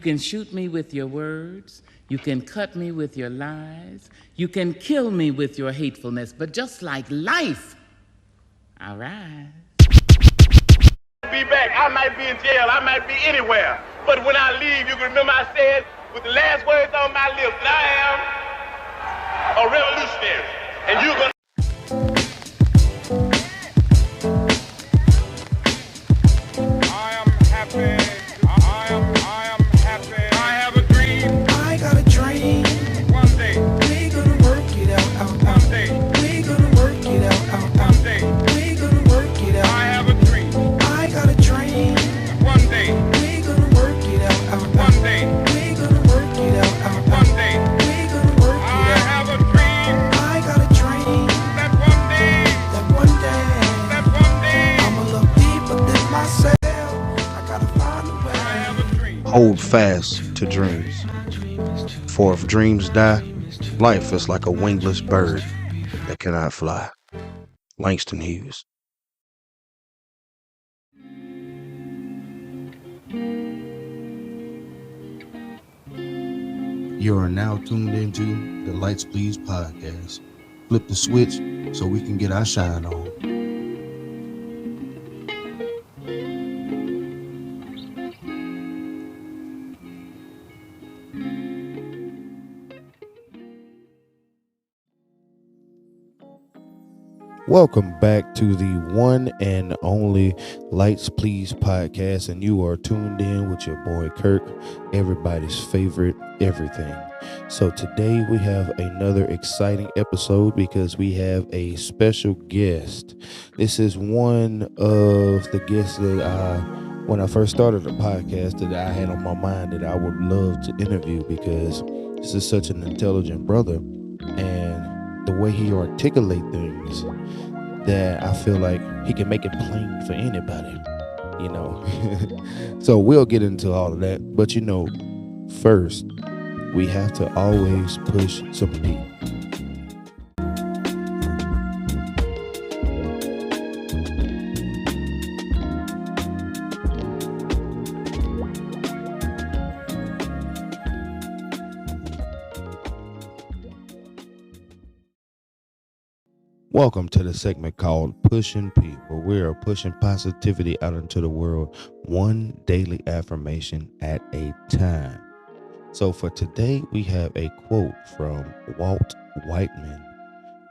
You can shoot me with your words. You can cut me with your lies. You can kill me with your hatefulness. But just like life, I rise. Be back. I might be in jail. I might be anywhere. But when I leave, you can remember I said with the last words on my lips that I am a revolutionary. And you're going to... Hold fast to dreams, for if dreams die, life is like a wingless bird that cannot fly. Langston Hughes. You are now tuned into the Lights Please podcast. Flip the switch so we can get our shine on. Welcome back to the one and only Lights Please podcast, and you are tuned in with your boy Kirk, everybody's favorite everything. So today we have another exciting episode because we have a special guest. This is one of the guests that when I first started the podcast, that I had on my mind that I would love to interview, because this is such an intelligent brother, and the way he articulates things, that I feel like he can make it plain for anybody, you know. So we'll get into all of that. But, you know, first, we have to always push some people. Welcome to the segment called Pushing People. We are pushing positivity out into the world, one daily affirmation at a time. So for today, we have a quote from Walt Whitman.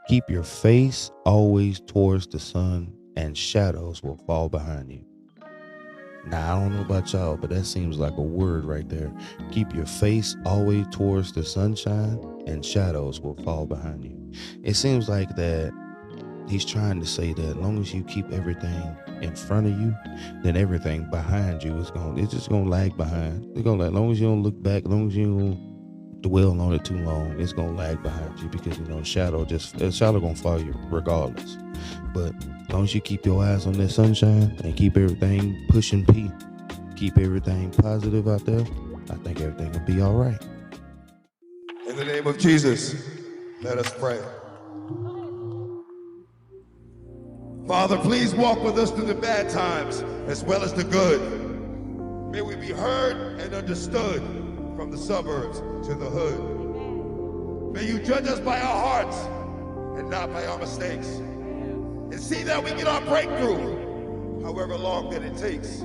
Keep your face always towards the sun, and shadows will fall behind you. Now, I don't know about y'all, but that seems like a word right there. Keep your face always towards the sunshine, and shadows will fall behind you. It seems like that he's trying to say that as long as you keep everything in front of you, then everything behind you it's just gonna lag behind. As long as you don't look back, as long as you don't dwell on it too long, it's gonna lag behind you, because, you know, shadow gonna follow you regardless. But as long as you keep your eyes on that sunshine and keep everything pushing keep everything positive out there, I think everything will be all right. In the name of Jesus, let us pray. Father, please walk with us through the bad times as well as the good. May we be heard and understood from the suburbs to the hood. May you judge us by our hearts and not by our mistakes. And see that we get our breakthrough, however long that it takes.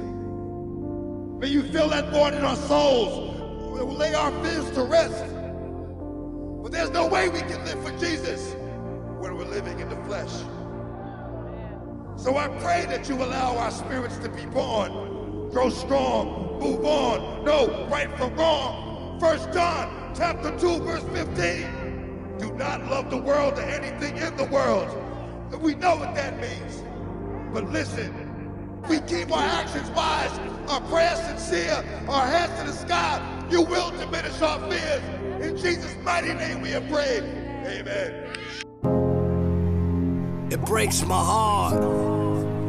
May you fill that void in our souls. We'll lay our fears to rest. But there's no way we can live for Jesus when we're living in the flesh. So I pray that you allow our spirits to be born, grow strong, move on, know right from wrong. 1 John chapter 2, verse 15. Do not love the world or anything in the world. And we know what that means. But listen, if we keep our actions wise, our prayers sincere, our hands to the sky, you will diminish our fears. In Jesus' mighty name we have prayed. Amen. It breaks my heart.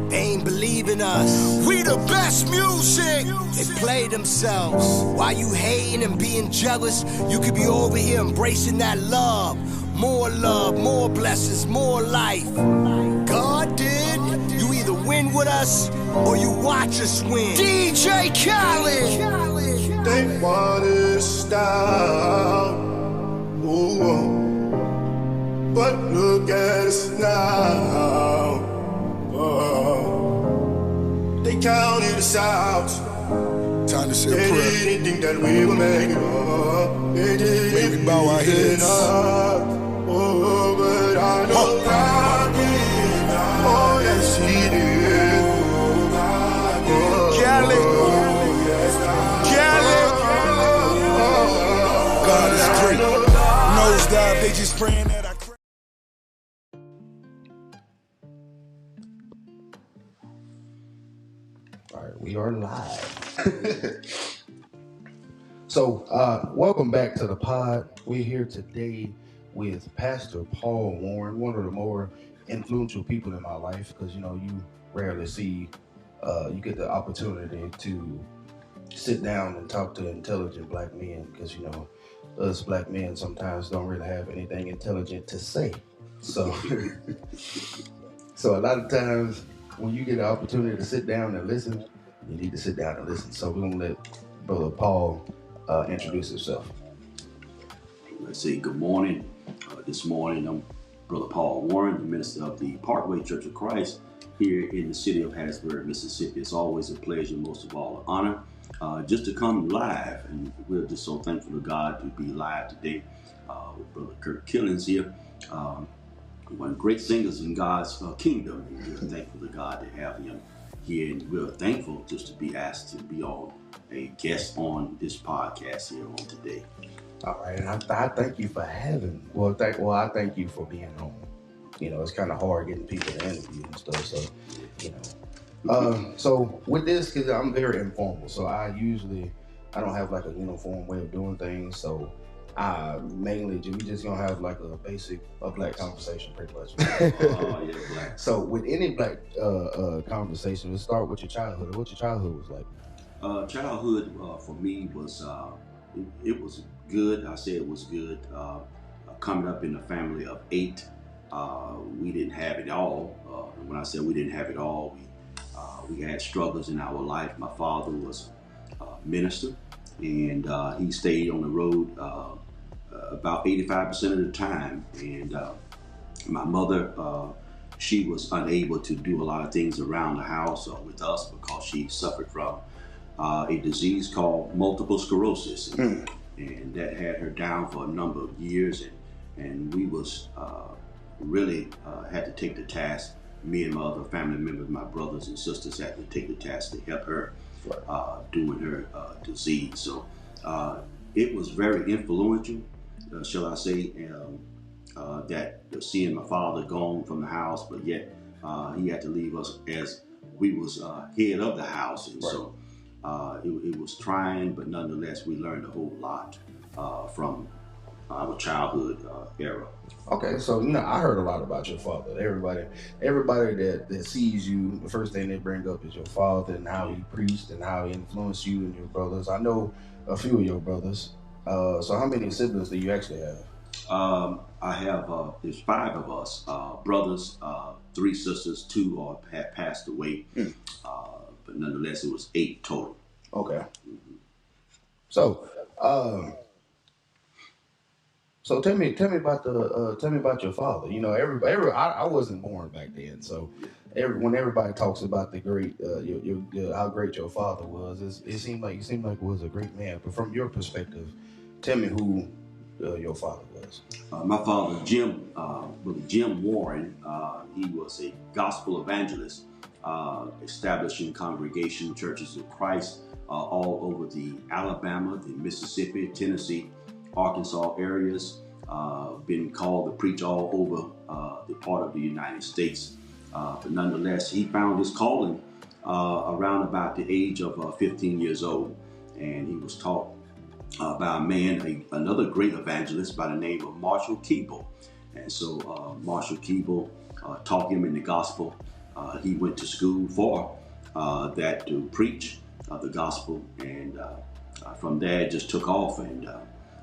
They ain't believing us. We the best music. They play themselves. While you hating and being jealous, you could be over here embracing that love, more blessings, more life. God did. You either win with us or you watch us win. DJ Khaled. They wanted to stop. Ooh. But look at us now. Oh. They counted us out. Time to say They a prayer. didn't think that we would make it up. They didn't May we bow our heads. Oh, but I know God did. Oh, yes, He did. Cali. God is great. Nosedive, they just praying that I crack. All right, we are live. So, welcome back to the pod. We're here today with Pastor Paul Warren, one of the more influential people in my life, because you rarely see, you get the opportunity to sit down and talk to intelligent black men, because us black men sometimes don't really have anything intelligent to say. So, so a lot of times when you get the opportunity to sit down and listen, you need to sit down and listen. So we're gonna let Brother Paul introduce himself. Let's say good morning. This morning, I'm Brother Paul Warren, the minister of the Parkway Church of Christ here in the city of Hattiesburg, Mississippi. It's always a pleasure, most of all, an honor, just to come live. And we're just so thankful to God to be live today with Brother Kirk Killings here. One of the great singers in God's kingdom. And we're thankful to God to have him here. And we're thankful just to be asked to be on a guest on this podcast here on today. All right, and I thank you for having. I thank you for being on. It's kind of hard getting people to interview and stuff. So, so with this, because I'm very informal, so I don't have like a uniform way of doing things. So we just gonna have like a black conversation, pretty much. Yeah, black. So with any black conversation, let's start with your childhood. What your childhood was like? Childhood for me was it was good. I say it was good. Coming up in a family of 8, we didn't have it all. When I say we didn't have it all, we had struggles in our life. My father was a minister, and he stayed on the road about 85% of the time. And my mother, she was unable to do a lot of things around the house with us because she suffered from a disease called multiple sclerosis, and that had her down for a number of years, and we was really had to take the task. Me and my other family members, my brothers and sisters, had to take the task to help her during her disease. So it was very influential, shall I say, that seeing my father gone from the house, but yet he had to leave us as we was head of the house, and so it was trying, but nonetheless we learned a whole lot from our childhood era. Okay, so I heard a lot about your father. Everybody that sees you, the first thing they bring up is your father and how he preached and how he influenced you and your brothers. I know a few of your brothers. So how many siblings do you actually have? I have there's 5 of us, brothers, 3 sisters, 2 have passed away, but nonetheless it was 8 total. Okay. So so tell me about your father. Everybody. I wasn't born back then, so when everybody talks about the great, how great your father was, it seemed like he was a great man. But from your perspective, tell me who your father was. My father, Jim Warren, he was a gospel evangelist, establishing congregation churches of Christ all over the Alabama, the Mississippi, Tennessee, Arkansas areas, been called to preach all over the part of the United States. But nonetheless, he found his calling around about the age of 15 years old. And he was taught by a man, another great evangelist by the name of Marshall Keeble. And so Marshall Keeble taught him in the gospel. He went to school for that to preach the gospel. And from there, it just took off. And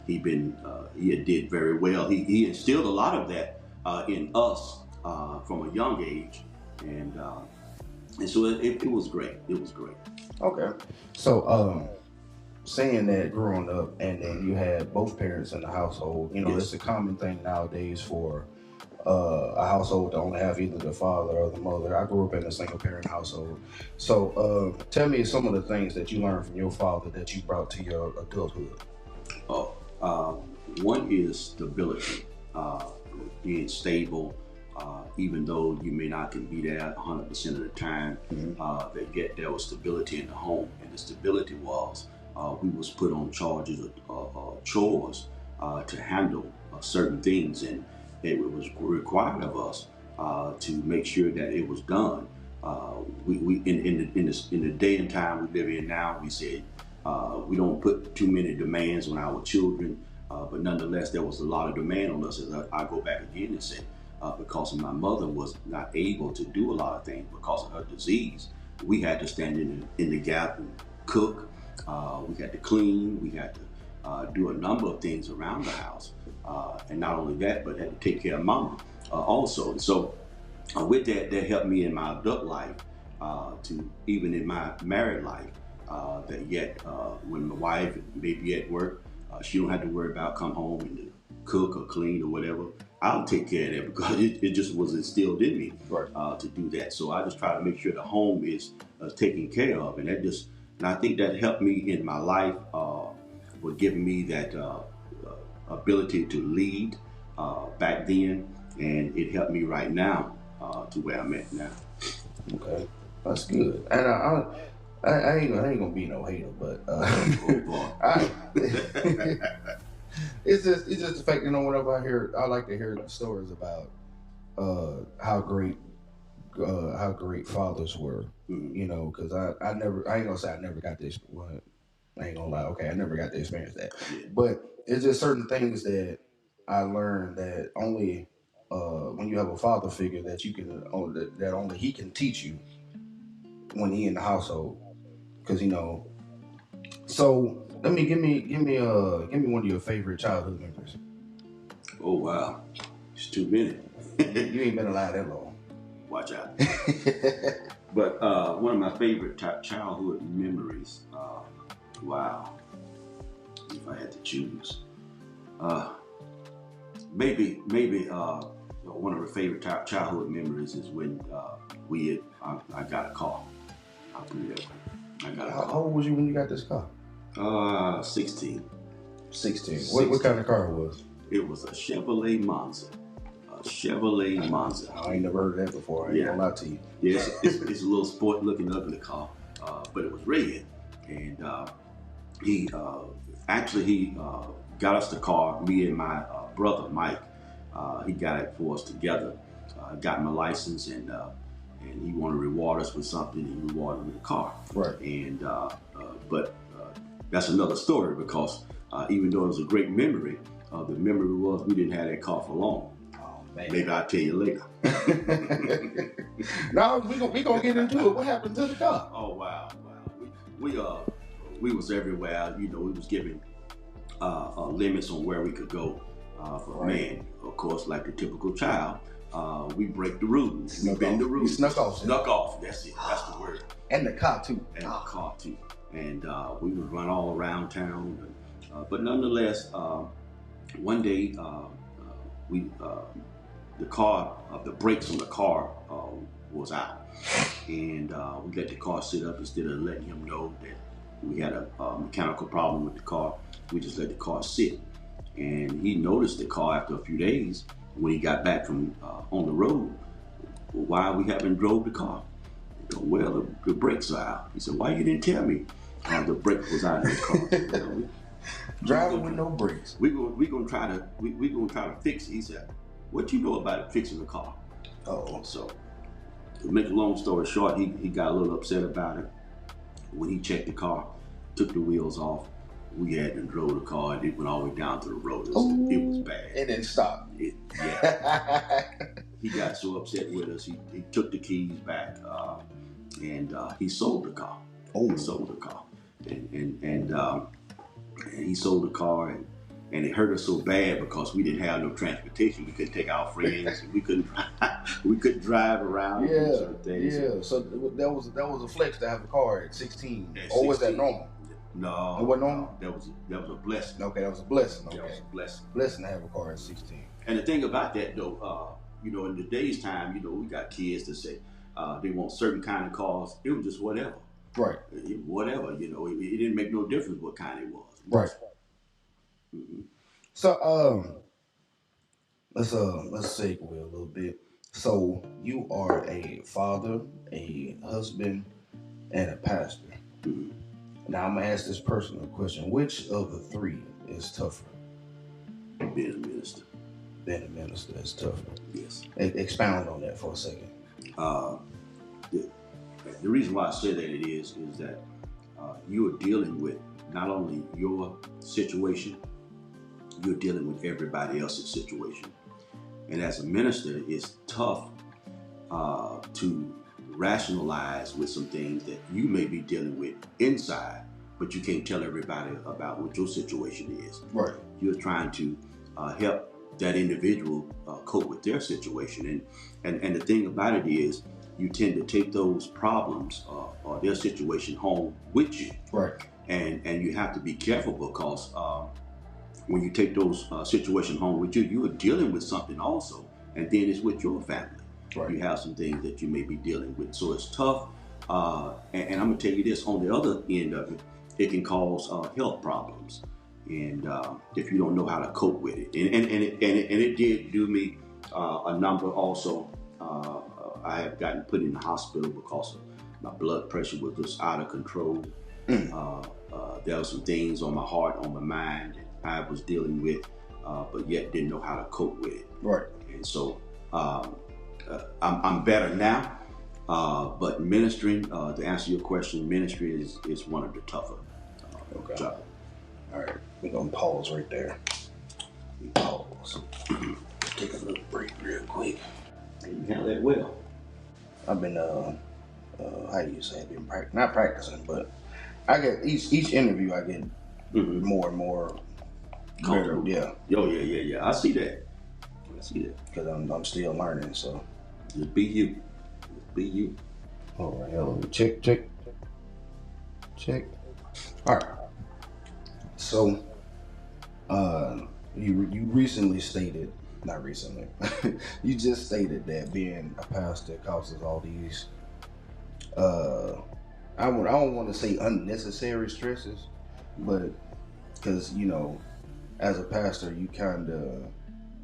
he did very well. He instilled a lot of that in us from a young age, and so it was great. It was great. Okay, so saying that growing up, and then you had both parents in the household, Yes. it's a common thing nowadays for a household to only have either the father or the mother. I grew up in a single parent household. So tell me some of the things that you learned from your father that you brought to your adulthood. One is stability, being stable, even though you may not can be there 100% of the time. There was stability in the home, and the stability was we was put on charges of chores to handle certain things, and it was required of us to make sure that it was done. We in the day and time we live in now, we said we don't put too many demands on our children, but nonetheless there was a lot of demand on us. As I go back again and say, because my mother was not able to do a lot of things because of her disease, we had to stand in the gap and cook. We had to clean. We had to do a number of things around the house, and not only that, but had to take care of mama also. And so with that helped me in my adult life, to even in my married life, that yet when my wife may be at work, she don't have to worry about come home and to cook or clean or whatever. I'll take care of that because it just was instilled in me to do that. So I just try to make sure the home is taken care of, and I think that helped me in my life, with giving me that ability to lead back then, and it helped me right now to where I'm at now. Okay, that's good. And I ain't gonna be no hater, but it's just the fact, whenever I like to hear stories about how great fathers were, because I ain't gonna say I never got this. Well, I ain't gonna lie. Okay, I never got to experience that, but it's just certain things that I learned that only when you have a father figure that you can that only he can teach you when he in the household, because So give me one of your favorite childhood memories. Oh wow, it's too many. You ain't been alive that long. Watch out. But one of my favorite childhood memories. Wow, if I had to choose, maybe one of our favorite childhood memories is when I got a car. I'll put it that way. I got a car. How old was you when you got this car? 16. 16. What kind of car it was? It was a Chevrolet Monza. I ain't never heard of that before. I ain't gonna lie to you. Yeah, it's a little sport looking ugly car, but it was red. And he got us the car, me and my brother Mike. He got it for us together. Got my license, and he wanted to reward us with something. He rewarded me with a car. Right. And but that's another story, because even though it was a great memory, the memory was we didn't have that car for long. Man. Maybe I'll tell you later. No, we gonna get into it. What happened to the car? Oh wow. We was everywhere. We was given limits on where we could go. But man, of course, like the typical child, we break the rules. We bend the rules. You snuck off. Snuck off. That's it. That's the word. And the car too. And we would run all around town. But nonetheless, one day the brakes on the car was out, and we let the car sit up instead of letting him know that we had a mechanical problem with the car. We just let the car sit, and he noticed the car after a few days when he got back from on the road. Well, why we haven't drove the car? Well, the brakes are out. He said, why you didn't tell me the brake was out of the car? Driving with no brakes. We gonna try to fix it. He said, what you know about fixing the car? So to make a long story short, he got a little upset about it. When he checked the car, took the wheels off, we had to drove the car, and it went all the way down to the road. It was bad. It didn't stop. Yeah. He got so upset with us, he took the keys back, and he sold the car. He sold the car, and he sold the car, and it hurt us so bad because we didn't have no transportation. We couldn't take our friends. We couldn't drive around. Yeah, and certain things. yeah. So that was a flex to have a car at 16. Or was that normal? No, It wasn't on? that was a blessing. Okay, that was a blessing. Okay. That was a blessing. Blessing to have a car at 16. And the thing about that though, in today's time, we got kids that say they want certain kind of cars. It was just whatever. Right. Whatever, it didn't make no difference what kind it was. Right. Mm-hmm. So let's segue a little bit. So you are a father, a husband, and a pastor. Mm-hmm. Now I'm gonna ask this personal question: which of the three is tougher? Being a minister. Being a minister is tougher. Yes. Expound on that for a second. The reason why I say that it is that you are dealing with not only your situation, you're dealing with everybody else's situation. And as a minister, it's tough to rationalize with some things that you may be dealing with inside, but you can't tell everybody about what your situation is. Right. You're trying to help that individual cope with their situation. And the thing about it is, you tend to take those problems or their situation home with you. Right. And you have to be careful because when you take those situations home with you, you are dealing with something also. And then it's with your family. Right. You have some things that you may be dealing with. So it's tough. And I'm going to tell you this, on the other end of it, it can cause health problems. And if you don't know how to cope with it. And it did do me a number also. I have gotten put in the hospital because my blood pressure was just out of control. There were some things on my heart, on my mind that I was dealing with, but yet didn't know how to cope with it. Right. And so I'm better now, but ministering, to answer your question, ministry is one of the tougher jobs. All right, we're going to pause right there. We pause. Take a little break real quick. You handle that well. I've been, how do you say, I've been not practicing, but I get each interview, I get more and more better. Yeah. Yeah. I see that. Because I'm still learning, so. Just be you. All right, hello. Check. All right. So, you recently stated, not recently, you just stated that being a pastor causes all these, I don't want to say unnecessary stresses, but because, as a pastor, you kind of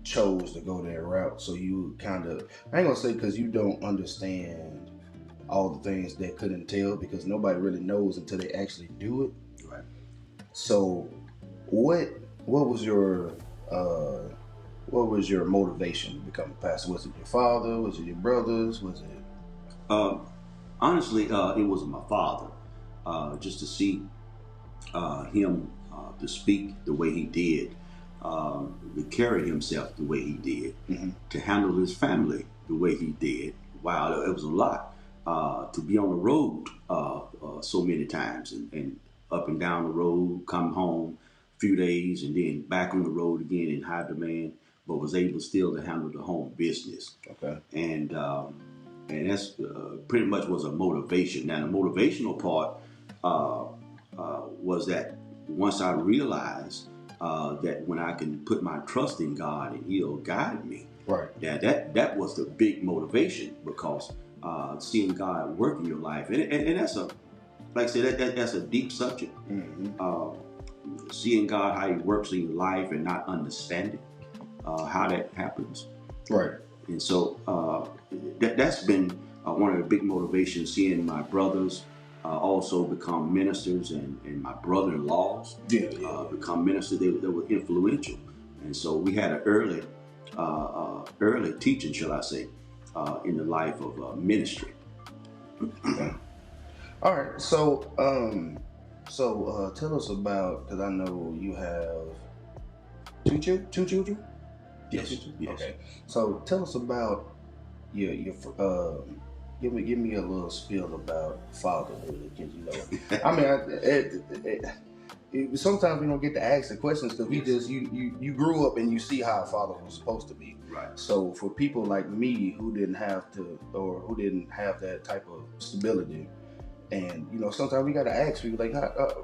chose to go that route. So you kind of, I ain't going to say because you don't understand all the things that could entail, because nobody really knows until they actually do it. Right. So what was your motivation to become a pastor? Was it your father? Was it your brothers? Was it? Honestly, it was my father. Just to see him to speak the way he did, to carry himself the way he did, to handle his family the way he did. Wow, it was a lot. To be on the road so many times and up and down the road, come home a few days and then back on the road again in high demand, but was able still to handle the home business. Okay. And that's pretty much was a motivation. Now the motivational part was that once I realized that when I can put my trust in God and He'll guide me, right? That was the big motivation, because seeing God work in your life, and that's a, like I said, that's a deep subject. Seeing God, how He works in your life and not understanding how that happens. Right. And so that's been one of the big motivations, seeing my brothers also become ministers and my brother-in-laws become ministers. They were influential. And so we had an early teaching, shall I say, in the life of ministry. All right. So tell us about, because I know you have two children? Yes. Okay. So tell us about your give me a little spiel about fatherhood, because I mean, sometimes we don't get to ask the questions because we just you grew up and you see how a father was supposed to be. Right. So for people like me who didn't have that type of stability, And you know, sometimes we gotta ask people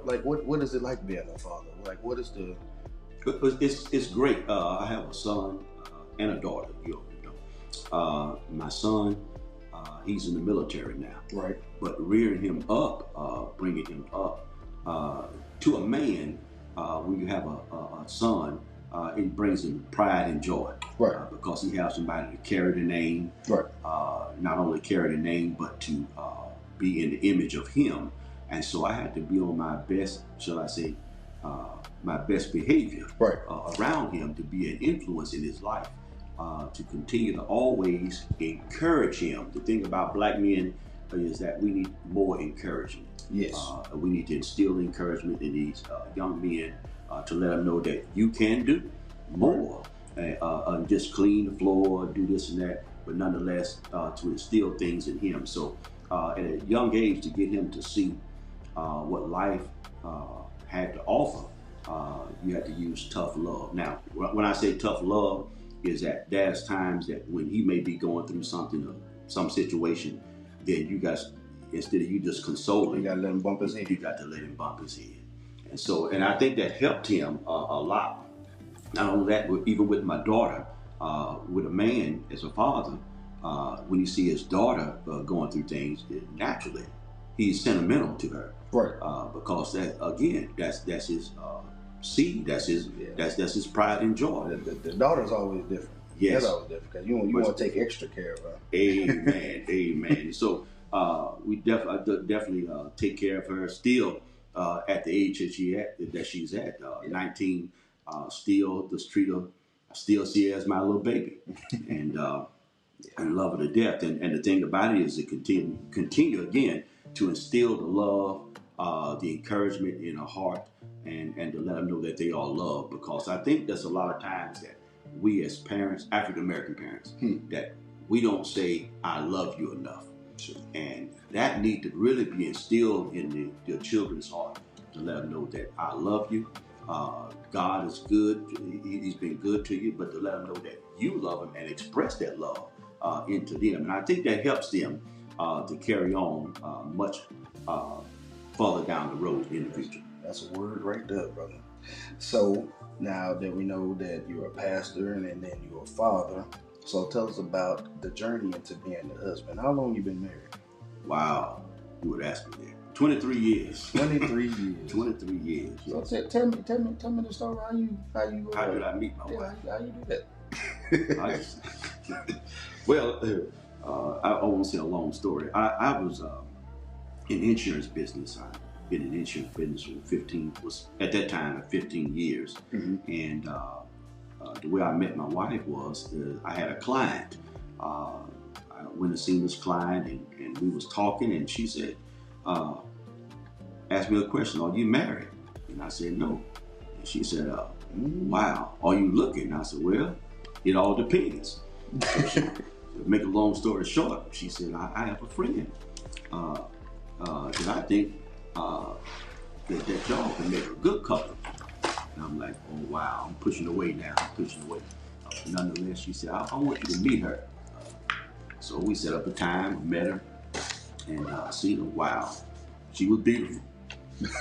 like, what is it like being a father? Like, what is the? It's great. I have a son and a daughter. You know. My son, he's in the military now. Right. But rearing him up, bringing him up to a man, when you have a son, it brings him pride and joy. Right. Because he has somebody to carry the name. Right. Not only carry the name, but to be in the image of him. And so I had to be on my best, shall I say, my best behavior right. Around him to be an influence in his life, to continue to always encourage him. The thing about black men is that we need more encouragement. Yes. We need to instill encouragement in these young men to let them know that you can do more. Just clean the floor, do this and that, but nonetheless to instill things in him. So at a young age, to get him to see what life had to offer, you have to use tough love. Now, when I say tough love, is that there's times that when he may be going through something, or some situation, then you guys, instead of you just consoling, you gotta let him bump his head. You got to let him bump his head. And I think that helped him a lot. Not only that, but even with my daughter, with a man as a father, when you see his daughter going through things, naturally, he's sentimental to her. Right. Because that, again, that's his seed. That's his that's his pride and joy. The daughter's always different. Yes. That's always different because you want to take extra care of her. Amen. Amen. So we definitely take care of her still at the age that she's at 19. Still just treat her. I still see her as my little baby, and love her to death. And the thing about it is to continue again to instill the love, the encouragement in her heart, and to let them know that they are loved. Because I think there's a lot of times that we as parents, African American parents, that we don't say "I love you" enough, and that need to really be instilled in the children's heart to let them know that I love you. God is good; He's been good to you, but to let them know that you love Him and express that love into them. And I think that helps them to carry on much further down the road in the future. That's a word right there, brother. So now that we know that you're a pastor and then you're a father, so tell us about the journey into being a husband. How long you been married? Wow, you would ask me that. 23 years. 23 years. 23 years. So Yes. tell me the story. How did I meet my yeah, wife? how you do that? Well, I won't say a long story. I was in insurance business. I've been in insurance business for 15 years. Mm-hmm. And the way I met my wife was I had a client. I went to see this client and we was talking, and she said, asked me a question, "Are you married?" And I said, "No." And she said, "Wow, are you looking?" And I said, "Well, it all depends." To make a long story short, she said, I have a friend that I think that y'all can make a good couple. And I'm like, oh wow, I'm pushing away now, nonetheless, she said, I want you to meet her. So we set up a time, met her, and seen her. Wow, she was beautiful.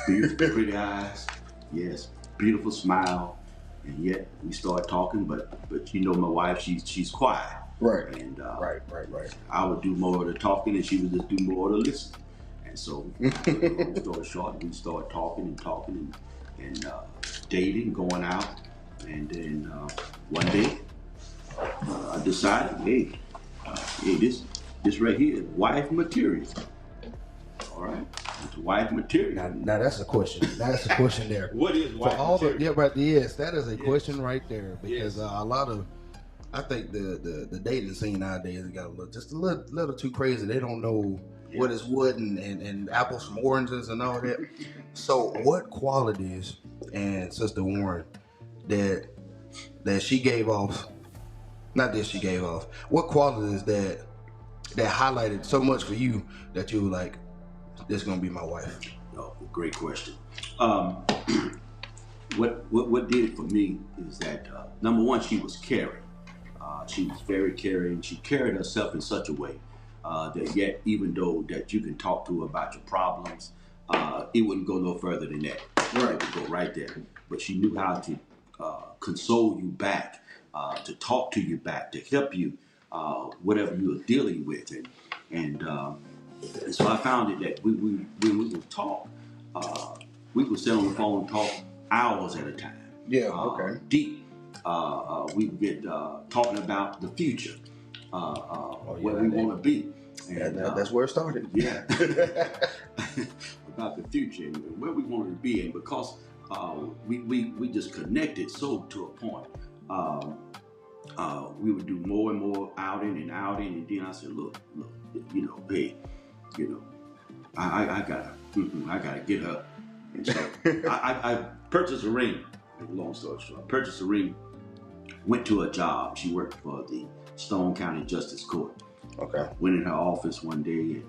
Beautiful, pretty eyes, yes, beautiful smile. And yet we started talking, but you know my wife, she's quiet. Right. And right. I would do more of the talking, and she would just do more of the listening. And so, long story short, we started talking and dating, going out, and then one day I decided, hey, this right here is wife material. All right, it's wife material. Now that's a question. That's a question there. What is wife material? Yes, that is a question right there, Yes. because a lot of, I think the dating scene nowadays got a little too crazy. They don't know what is what and apples from oranges and all that. So what qualities, and Sister Warren, that she gave off, not that she gave off, what qualities that highlighted so much for you that you were like, this is gonna be my wife? Oh, great question. What did it for me is that number one, she was caring. She was very caring. She carried herself in such a way that yet, even though that you can talk to her about your problems, it wouldn't go no further than that. Right. It would go right there. But she knew how to console you back, to talk to you back, to help you, whatever you were dealing with. And so I found it that when we would talk, we would sit on the phone and talk hours at a time. Yeah, okay. Deep. We would get talking about the future, where we want to be. And that's where it started. Yeah. About the future and where we wanted to be. And because we just connected so to a point, we would do more and more outing. And then I said, look, hey, I gotta get her. And so I purchased a ring. Long story short, I purchased a ring, went to a job. She worked for the Stone County Justice Court. Okay. Went in her office one day and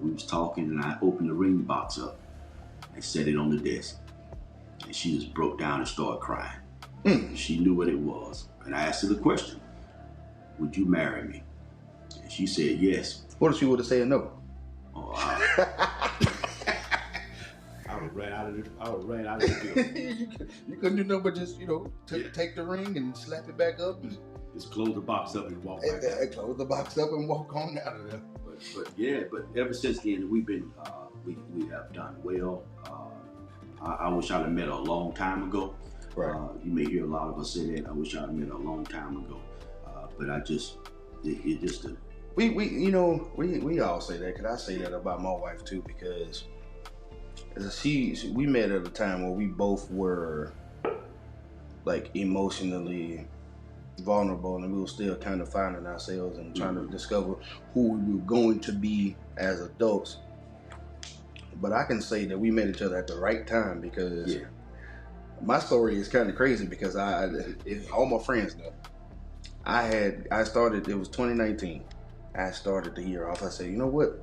we was talking, and I opened the ring box up and set it on the desk. And she just broke down and started crying. She knew what it was. And I asked her the question, would you marry me? And she said yes. What if she would have said no? Oh, I would ran out of the building. You couldn't do nothing but just, take the ring and slap it back up and just close the box up and walk back out. Close the box up and walk on out of there. But ever since then we've been we have done well. I wish I'd have met her a long time ago. Right. You may hear a lot of us say that. I wish I'd have met her a long time ago. But I just it just we all say that, because I say that about my wife too, because we met at a time where we both were like emotionally vulnerable, and we were still kind of finding ourselves and trying to discover who we were going to be as adults. But I can say that we met each other at the right time, because my story is kind of crazy, because all my friends know. I started, it was 2019. I started the year off. I said, you know what?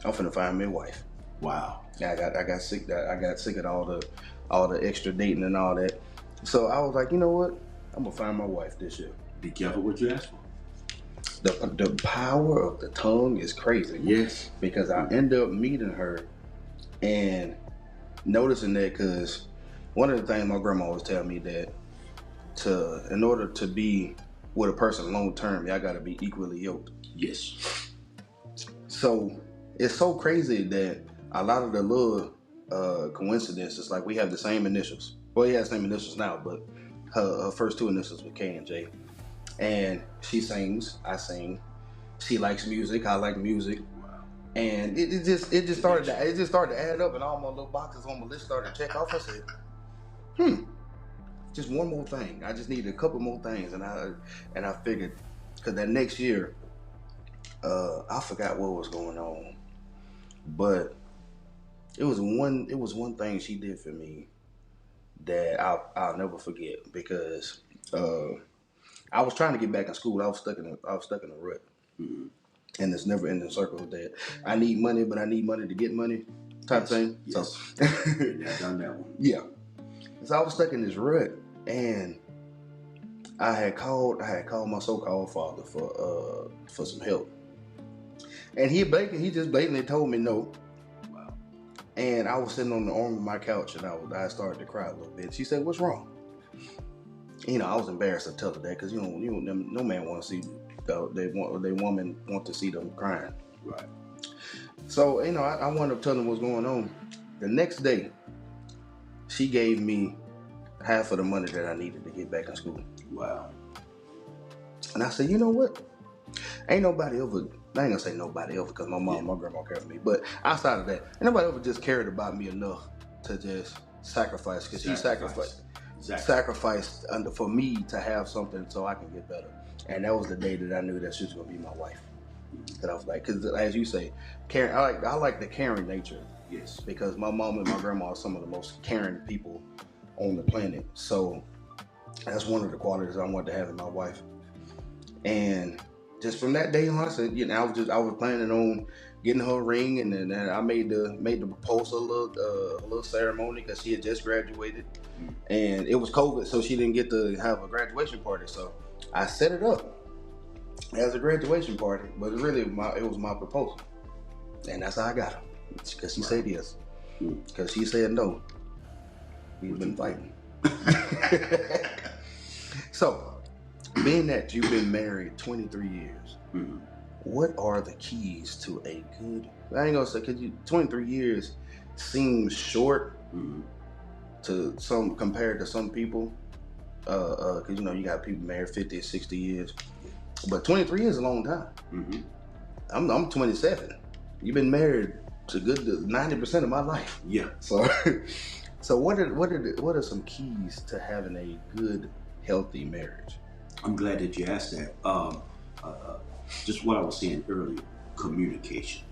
I'm finna find me a wife. Wow. I got sick of all the extra dating and all that. So I was like, you know what? I'm gonna find my wife this year. Be careful what you ask for. The power of the tongue is crazy. Yes. Because I ended up meeting her and noticing that, because one of the things my grandma always tell me, that in order to be with a person long term, y'all gotta be equally yoked. Yes. So it's so crazy that a lot of the little coincidences, like we have the same initials. Well, he has the same initials now, but her first two initials were K and J. And she sings, I sing. She likes music, I like music. Wow. And it just started to add up, and all my little boxes on my list started to check off. I said, just one more thing. I just needed a couple more things, and I figured, because that next year, I forgot what was going on, but it was one thing she did for me that I'll never forget, because I was trying to get back in school. I was stuck in a rut, and this never ending circle that I need money, but I need money to get money type thing. Yes. So I've done that one. Yeah. So I was stuck in this rut, and I had called my so-called father for some help, and he just blatantly told me no. Wow. And I was sitting on the arm of my couch, and I started to cry a little bit. She said, "What's wrong?" I was embarrassed to tell her that, because no man want to see their woman want to see them crying. Right. So I wound up telling them what's going on. The next day, she gave me half of the money that I needed to get back in school. Wow. And I said, you know what? Ain't nobody ever, I ain't gonna say nobody ever, because my mom, my grandma cared for me, but outside of that, ain't nobody ever just cared about me enough to just sacrifice, because she sacrificed. Exactly. Sacrificed for me to have something so I can get better. And that was the day that I knew that she was gonna be my wife. That I was like, because as you say, caring. I like the caring nature. Yes. Because my mom and my grandma are some of the most caring people on the planet. So that's one of the qualities I wanted to have in my wife. And just from that day on, I said, I was planning on getting her a ring, and then I made the proposal a little ceremony, because she had just graduated, and it was COVID, so she didn't get to have a graduation party. So I set it up, as a graduation party, but it was my proposal, and that's how I got her. Because she said yes. Because she said no. We've been fighting. So, being that you've been married 23 years, what are the keys to a good? I ain't gonna say because 23 years seems short to some compared to some people. Because you got people married 50, 60 years, but 23 years is a long time. I'm 27. You've been married to 90% of my life. Yeah. So what are some keys to having a good, healthy marriage? I'm glad that you asked that. Just what I was saying earlier, communication.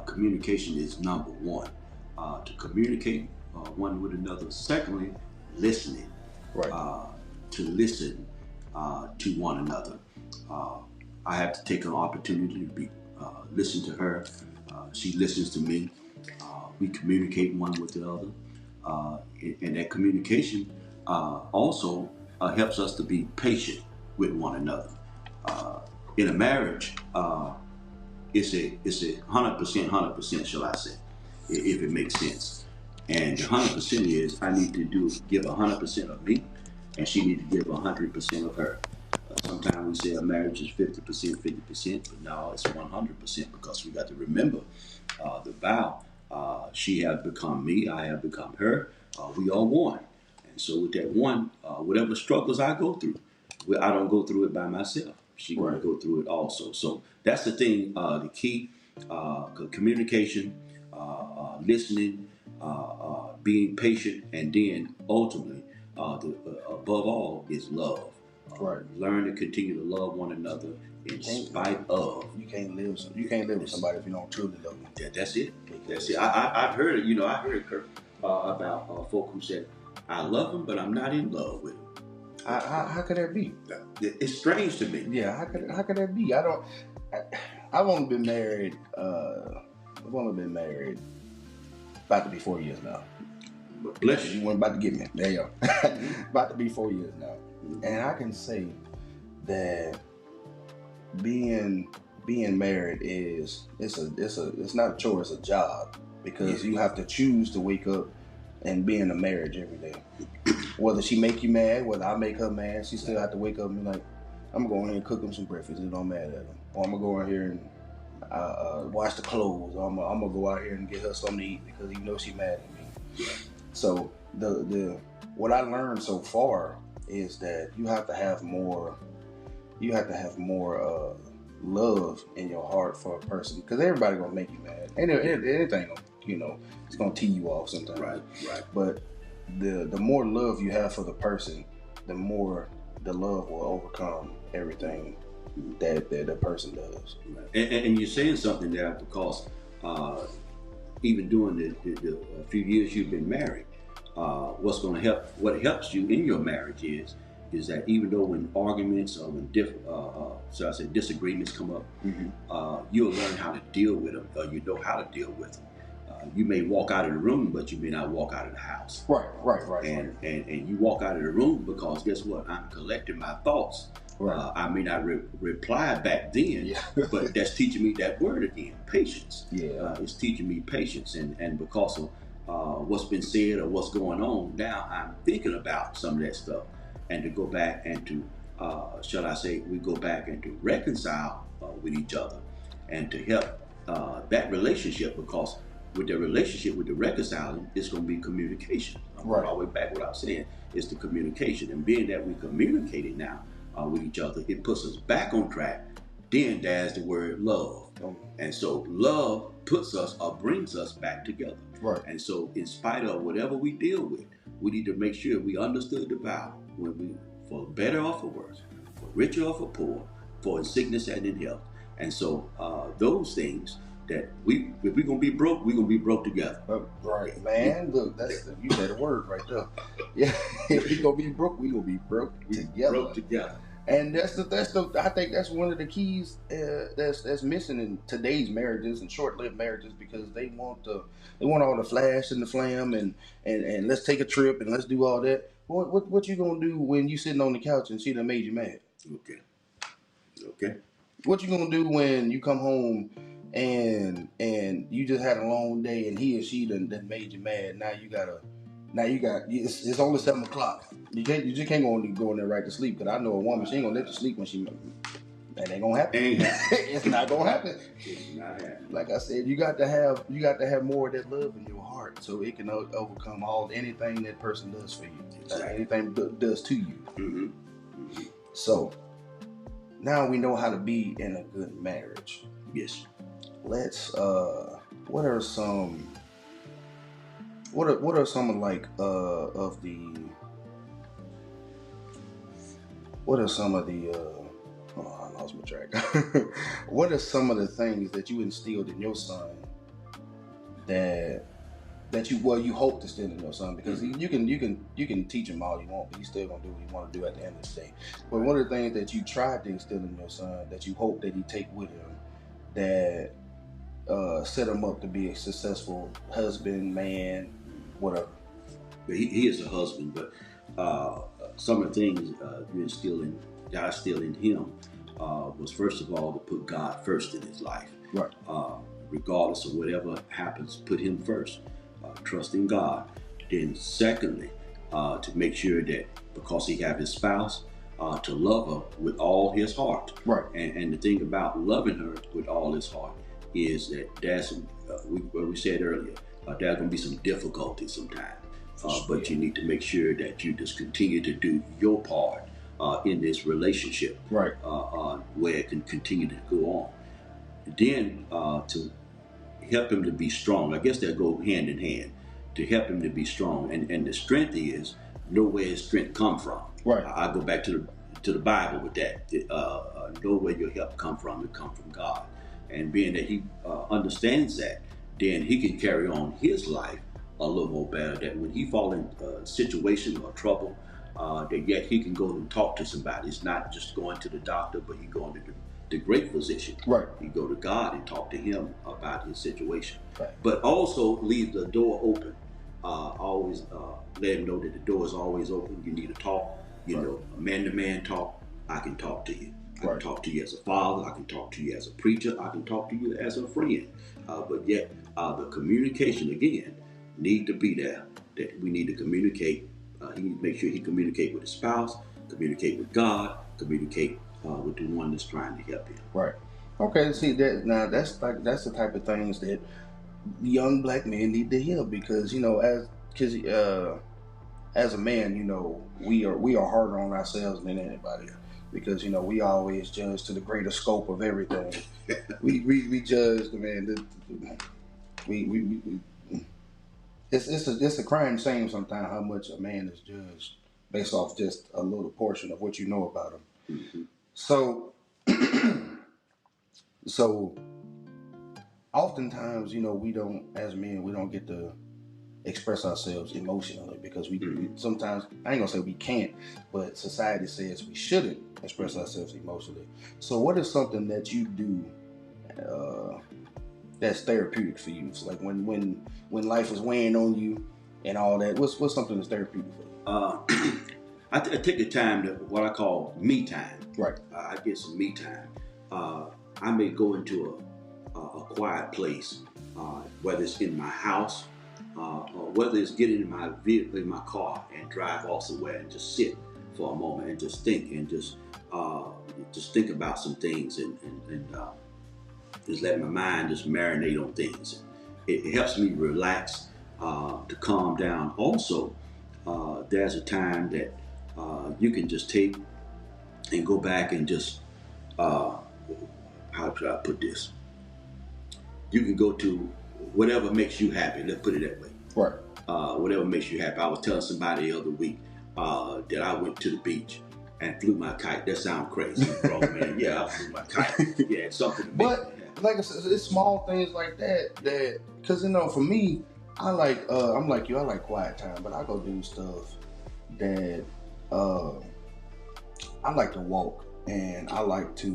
Communication is number one. To communicate one with another. Secondly, listening. Right. To listen to one another. I have to take an opportunity to listen to her. She listens to me. We communicate one with the other. And that communication also helps us to be patient with one another. In a marriage, it's a 100%, shall I say, if it makes sense. And the 100% is I need to give 100% of me, and she need to give 100% of her. Sometimes we say a marriage is 50%, 50%, but now it's 100% because we got to remember the vow. She has become me, I have become her. We are one. And so with that one, whatever struggles I go through, I don't go through it by myself. She going to go through it also. So that's the thing, the key, communication, listening, being patient, and then ultimately, above all, is love. Learn to continue to love one another in spite of. You can't live with somebody if you don't truly love them. That's it. That's it. I've heard it. I heard Kurt about folk who said, "I love them, but I'm not in love with them." How could that be? It's strange to me. Yeah. How could that be? I've only been married. I've only been married about to be 4 years now. Bless you. You weren't about to get me. There you go. About to be 4 years now. And I can say that being married it's not a chore, it's a job, because you have to choose to wake up and be in a marriage every day. Whether she make you mad, whether I make her mad, she still have to wake up and be like, I'm gonna go in here and cook him some breakfast and I'm mad at him. Or I'm gonna go in here and wash the clothes. Or I'm gonna go out here and get her something to eat because you know she mad at me. So the what I learned so far is that you have to have more love in your heart for a person, because everybody gonna make you mad. Anything, it's gonna tee you off sometimes. Right. But the more love you have for the person, the more the love will overcome everything that the person does. Right. And you're saying something there because even during the few years you've been married, what helps you in your marriage is that even though when arguments or when disagreements come up, you'll learn how to deal with them, or you know how to deal with them. You may walk out of the room, but you may not walk out of the house. Right. And you walk out of the room because guess what? I'm collecting my thoughts. Right. I may not reply back then, but that's teaching me that word again, patience. Yeah. It's teaching me patience, and because of what's been said or what's going on, now I'm thinking about some of that stuff, and to go back and to, shall I say, we go back and to reconcile with each other, and to help that relationship, because with the relationship, with the reconciling, it's going to be communication. I'm going all the way back what I was saying. It's the communication. And being that we communicated now with each other, it puts us back on track. Then there's the word love. And so love puts us or brings us back together. Right. And so in spite of whatever we deal with, we need to make sure we understood the vow. When we, for better or for worse, for richer or for poor, for in sickness and in health. And so those things, that if we're gonna be broke, we're gonna be broke together. Right, man. Look, you said a word right there. Yeah, if we're gonna be broke, we're gonna be broke together. Broke together. And I think that's one of the keys that's missing in today's marriages and short-lived marriages, because they want all the flash and the flam and let's take a trip and let's do all that. What you gonna do when you sitting on the couch and she done made you mad? Okay. Okay. What you gonna do when you come home and you just had a long day and he or she done made you mad? Now you got it's only 7 o'clock. You just can't go in there right to sleep. Cause I know a woman, she ain't gonna let you sleep when she. That ain't gonna happen. It's not gonna happen. It's not happening. Like I said, you got to have more of that love in your heart, so it can overcome anything that person does for you, Exactly. anything does to you. Mm-hmm. Mm-hmm. So now we know how to be in a good marriage. Yes. Let's. What are some like of the? What are some of the? Oh, I lost my track. What are some of the things that you instilled in your son that you hope to instill in your son? Because you can teach him all you want, but he's still gonna do what he want to do at the end of the day. But what are the things that you tried to instill in your son that you hope that he take with him that set him up to be a successful husband, man, whatever? He is a husband, but some of the things you instilled in him was first of all to put God first in his life. Right. Regardless of whatever happens, put him first. Trust in God. Then secondly, to make sure that because he have his spouse, to love her with all his heart. Right. And the thing about loving her with all his heart is that there's what we said earlier, there's going to be some difficulty sometimes. But you need to make sure that you just continue to do your part in this relationship, right? Where it can continue to go on. Then to help him to be strong. I guess they go hand in hand. To help him to be strong, and the strength is know where his strength come from. Right. I go back to the Bible with that. Know where your help come from. It come from God, and being that he understands that, then he can carry on his life a little more better. That when he fall in a situation or trouble, that yet he can go and talk to somebody. It's not just going to the doctor, but he going to the great physician. Right. He go to God and talk to him about his situation. Right. But also leave the door open. Always let him know that the door is always open. You need to talk. You know, man-to-man talk. I can talk to you. I can talk to you as a father. I can talk to you as a preacher. I can talk to you as a friend. But yet the communication again need to be there. That we need to communicate. He needs to make sure he communicate with his spouse, communicate with God, communicate with the one that's trying to help him. Right. Okay. See that now. That's the type of things that young black men need to hear, because as a man, we are harder on ourselves than anybody, because we always judge to the greater scope of everything. we judge the man. It's a crime shame sometimes how much a man is judged based off just a little portion of what you know about him. Mm-hmm. So oftentimes, we don't, as men, we don't get to express ourselves emotionally, because we sometimes, I ain't gonna say we can't, but society says we shouldn't express ourselves emotionally. So what is something that you do that's therapeutic for you? So like when life is weighing on you and all that, what's something that's therapeutic for you? I take the time to what I call me time. Right. I get some me time. I may go into a quiet place, whether it's in my house, or whether it's getting in my vehicle, in my car, and drive off somewhere and just sit for a moment and just think and just think about some things and just let my mind just marinate on things. It helps me relax, to calm down. Also, there's a time that you can just take and go back and just, how should I put this? You can go to whatever makes you happy. Let's put it that way. Right. Whatever makes you happy. I was telling somebody the other week that I went to the beach and flew my kite. That sounds crazy, bro, man. Yeah, I flew my kite. Yeah, it's something to make me happy. Like I said, it's small things like that, because for me, I like, I'm like you, I like quiet time, but I go do stuff that, I like to walk, and I like to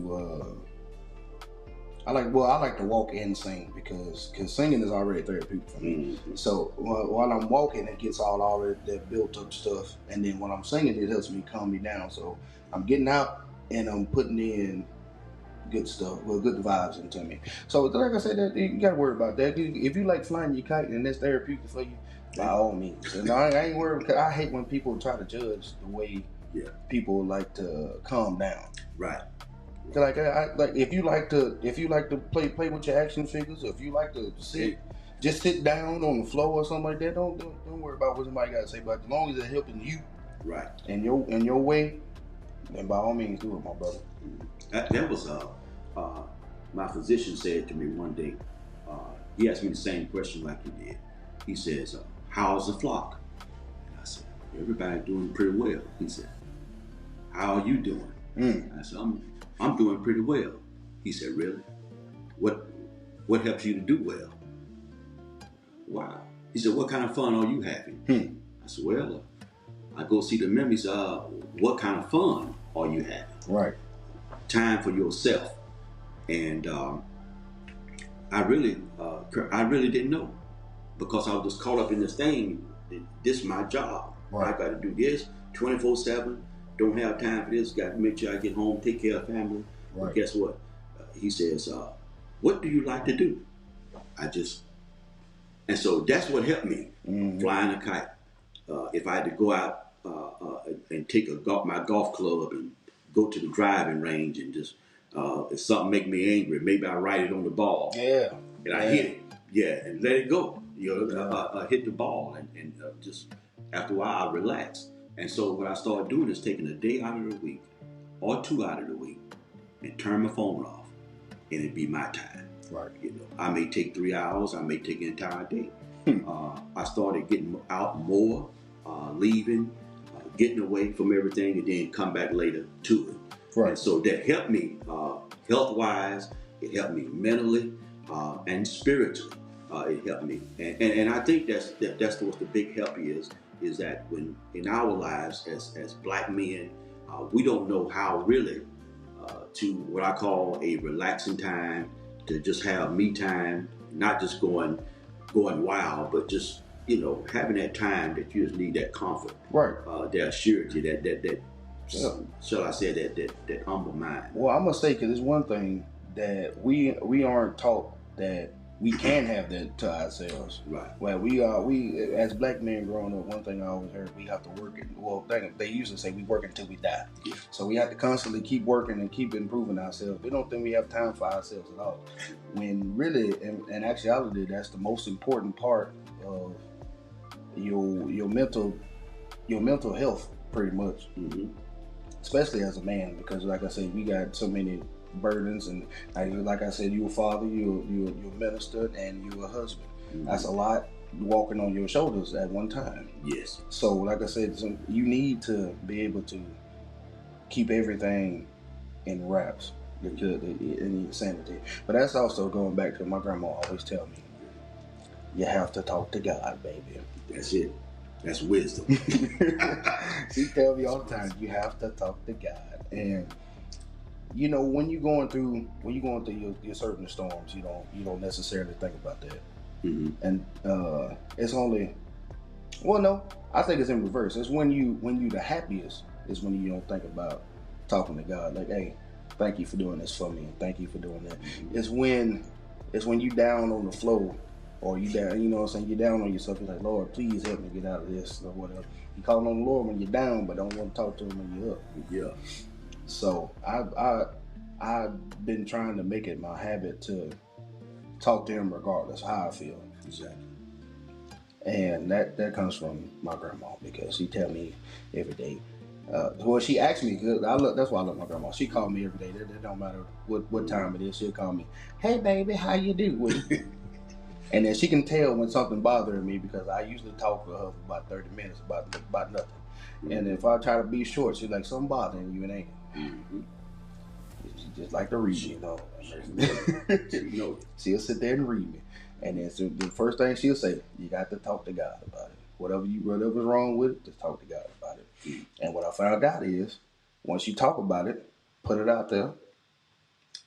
walk and sing, because singing is already therapeutic for me. Mm-hmm. So while I'm walking, it gets all that built up stuff, and then when I'm singing, it helps me calm me down. So I'm getting out and I'm putting in good stuff, well, good vibes into me. So like I said, that you gotta worry about that. If you like flying your kite and that's therapeutic for you, by all means. And I ain't worried, because I hate when people try to judge the way people like to calm down. Right. Like I like if you like to play with your action figures, or if you like to just sit down on the floor or something like that, don't worry about what somebody got to say about it. As long as it's helping you, right, in your way, then by all means do it, my brother. That was my physician said to me one day. He asked me the same question like you did. He says, "How's the flock?" And I said, "Everybody doing pretty well." He said, "How are you doing?" I said, I'm doing pretty well." He said, "Really? What helps you to do well?" Wow. He said, "What kind of fun are you having?" I said, "Well, I go see the members. What kind of fun are you having?" Right. Time for yourself. And I really didn't know, because I was just caught up in this thing. This is my job. Right. I got to do this 24/7. Don't have time for this. Got to make sure I get home, take care of family. Right. But guess what? He says, "What do you like to do?" And so that's what helped me, flying a kite. If I had to go out and take my golf club and go to the driving range and just, if something make me angry, maybe I write it on the ball. Yeah. And I hit it. And let it go. Hit the ball and just after a while I relax. And so what I started doing is taking a day out of the week or 2 out of the week and turn my phone off, and it'd be my time. Right. I may take 3 hours, I may take an entire day. I started getting out more, leaving, getting away from everything, and then come back later to it. Right. And so that helped me health-wise, it helped me mentally, and spiritually. It helped me. And I think that's what the big help is that when in our lives as black men, we don't know how really to what I call a relaxing time, to just have me time, not just going wild, but just having that time that you just need that comfort, right? That surety, that shall I say that humble mind. Well, I'm gonna say, because it's one thing that we aren't taught that we can have that to ourselves. Right. Well, we as black men growing up, one thing I always heard, we have to work it. Well, they usually say we work until we die. Yeah. So we have to constantly keep working and keep improving ourselves. We don't think we have time for ourselves at all. When really, in actuality, that's the most important part of your mental health, pretty much. Mm-hmm. Especially as a man, because like I said, we got so many burdens, and like I said, you're a father, you're a minister, and you're a husband. Mm-hmm. That's a lot walking on your shoulders at one time. Yes. So like I said, you need to be able to keep everything in wraps, in your sanity. But that's also going back to my grandma always tell me, you have to talk to God, baby. That's it. That's wisdom. She tell me all the time, you have to talk to God. And when you're going through your certain storms, you don't necessarily think about that. Mm-hmm. And it's only, well, no, I think it's in reverse. It's when you the happiest is when you don't think about talking to God. Like, hey, thank you for doing this for me, and thank you for doing that. Mm-hmm. It's when you down on the floor, or you down, you're down on yourself. You're like, Lord, please help me get out of this, or whatever. You calling on the Lord when you're down, but don't want to talk to Him when you're up. Yeah. So I've been trying to make it my habit to talk to Him regardless how I feel. Exactly. And that comes from my grandma, because she tell me every day. She asked me, that's why I love my grandma. She called me every day. It don't matter what time it is. She'll call me, hey baby, how you doing? And then she can tell when something bothering me, because I usually talk to her for about 30 minutes about nothing. Mm-hmm. And if I try to be short, she's like, something bothering you, and ain't it? Mm-hmm. She just like to read me, She'll sit there and read me. And then so the first thing she'll say, you got to talk to God about it. Whatever's wrong with it, just talk to God about it. Mm-hmm. And what I found out is, once you talk about it, put it out there,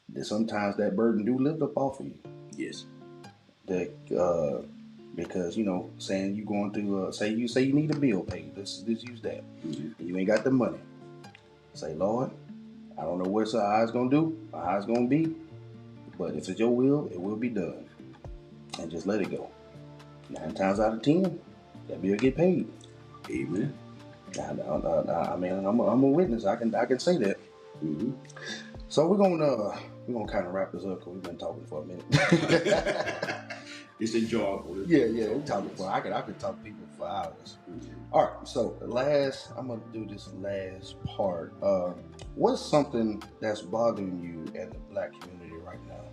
that sometimes that burden do lift up off of you. Yes. Because saying you going through say you need a bill paid, let's use that. Mm-hmm. And you ain't got the money. Say, Lord, I don't know how it's gonna do, or how it's gonna be, but if it's your will, it will be done. And just let it go. 9 times out of 10, that bill get paid. Amen. I mean, I'm a witness. I can say that. Mm-hmm. So we're gonna kind of wrap this up because we've been talking for a minute. It's enjoyable. Yeah, we're talking for. I could talk to people for hours. Mm-hmm. All right, so I'm gonna do this last part. What's something that's bothering you in the Black community right now?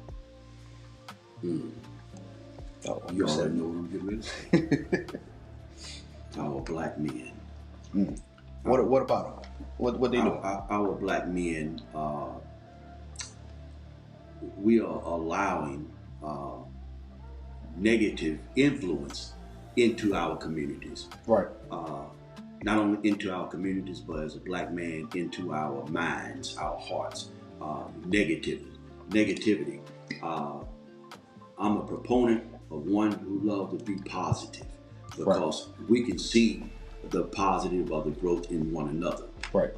Oh, You already know what I'm getting ready to say. Our Black men. What about them? What they doing? Our Black men, we are allowing negative influence into our communities. Right. Not only into our communities, but as a Black man, into our minds, our hearts. Negativity. I'm a proponent of one who loves to be positive, because we can see the positive of the growth in one another. Right.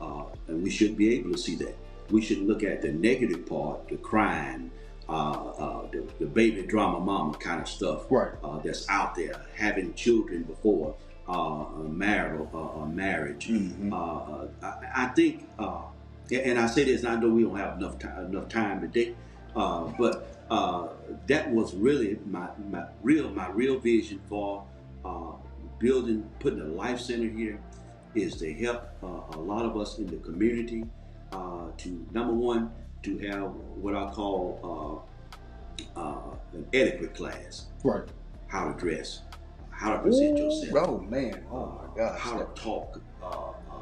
And we should be able to see that. We should look at the negative part, the crime, the baby drama mama kind of stuff, that's out there, having children before marriage. Mm-hmm. I think, and I say this, and I know we don't have enough time today, but that was really my real vision for putting a life center here, is to help a lot of us in the community to, number one, to have what I call an etiquette class. Right. How to dress, how to present yourself. Oh man, oh my gosh. How to talk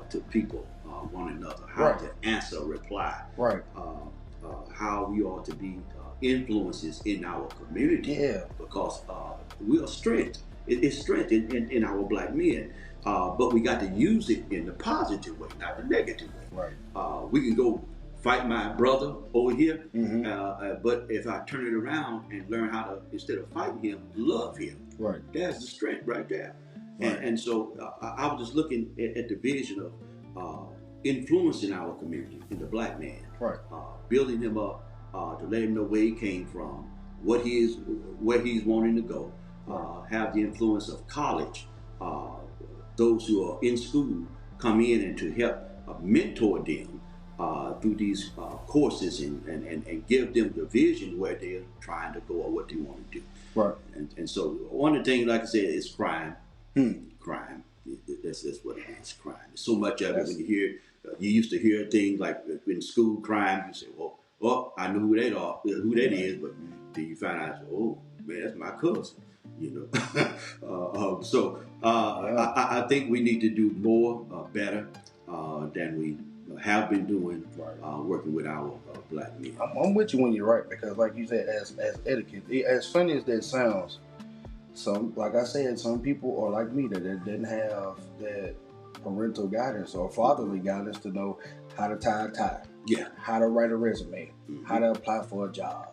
to people, one another, how to answer a reply. Right. How we ought to be influences in our community. Yeah. Because we are strength. It's strength in our Black men. But we got to use it in the positive way, not the negative way. Right. We can go fight my brother over here, mm-hmm. But if I turn it around and learn how to, instead of fighting him, love him, right, that's the strength right there. Right. And so I was just looking at the vision of influencing our community in the Black man, right, building him up to let him know where he came from, where he's wanting to go, have the influence of college, those who are in school come in and to help mentor them through these courses and give them the vision where they're trying to go or what they want to do. Right. And so one of the things, like I said, is crime. Crime. That's what it is, crime. There's so much of it when you hear you used to hear things like in school crime, you say, well, I know who that is, but then you find out, oh, man, that's my cousin. You know, I think we need to do more, better than we have been doing, working with our Black men. I'm with you when you're right, because like you said, as etiquette, as funny as that sounds, like I said, some people are like me that didn't have that parental guidance or fatherly guidance to know how to tie a tie, how to write a resume, how to apply for a job,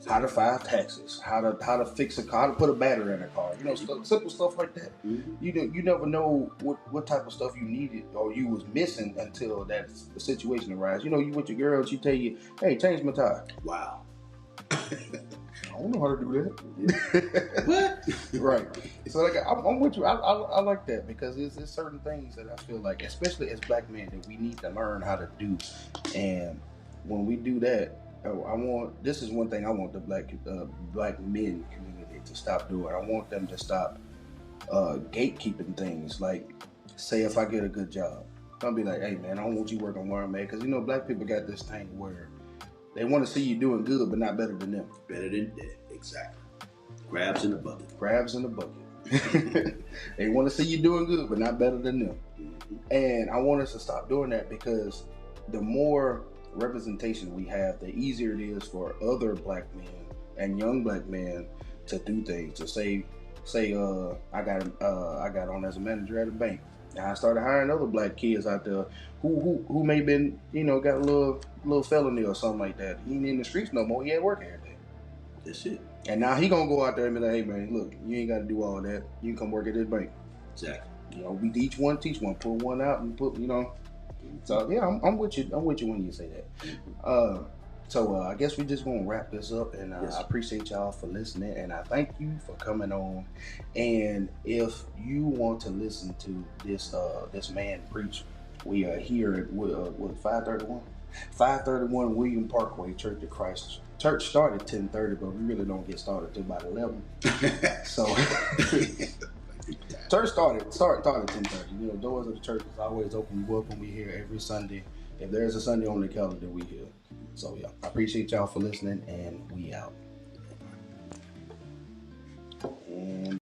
how to file taxes, how to fix a car, how to put a battery in a car. You know, simple stuff like that. You never know what type of stuff you needed or you was missing until that situation arises. You know, you with your girl, she tell you, "Hey, change my tire." Wow. I don't know how to do that. What? Right. So like, I'm with you. I like that, because there's certain things that I feel like, especially as Black men, that we need to learn how to do. And when we do that, this is one thing I want the Black men community to stop doing. I want them to stop gatekeeping things. Like, say if I get a good job, I'll be like, "Hey man, I don't want you working where I'm at," because you know Black people got this thing where they want to see you doing good, but not better than them. Better than that, exactly. Crabs in the bucket. Crabs in the bucket. They want to see you doing good, but not better than them. And I want us to stop doing that, because the more representation we have, the easier it is for other Black men and young Black men to do things. To say, I got on as a manager at a bank. And I started hiring other Black kids out there who may have been, got a little felony or something like that. He ain't in the streets no more. He at work every day. That's it. And now he gonna go out there and be like, "Hey man, look, you ain't got to do all that. You can come work at this bank." Exactly. We each one teach one, pull one out and put, So yeah, I'm with you. I'm with you when you say that. So I guess we just gonna wrap this up, and Yes. I appreciate y'all for listening, and I thank you for coming on. And if you want to listen to this man preach, we are here at what 531 William Parkway, Church of Christ. Church started 10:30, but we really don't get started till about 11. So church started at 10:30. You know, doors of the church is always open. We're welcome. We here every Sunday. If there's a Sunday on the calendar, we here. So yeah, I appreciate y'all for listening, and we out. And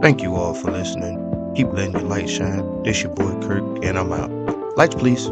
thank you all for listening. Keep letting your light shine. This your boy Kirk, and I'm out. Lights, please.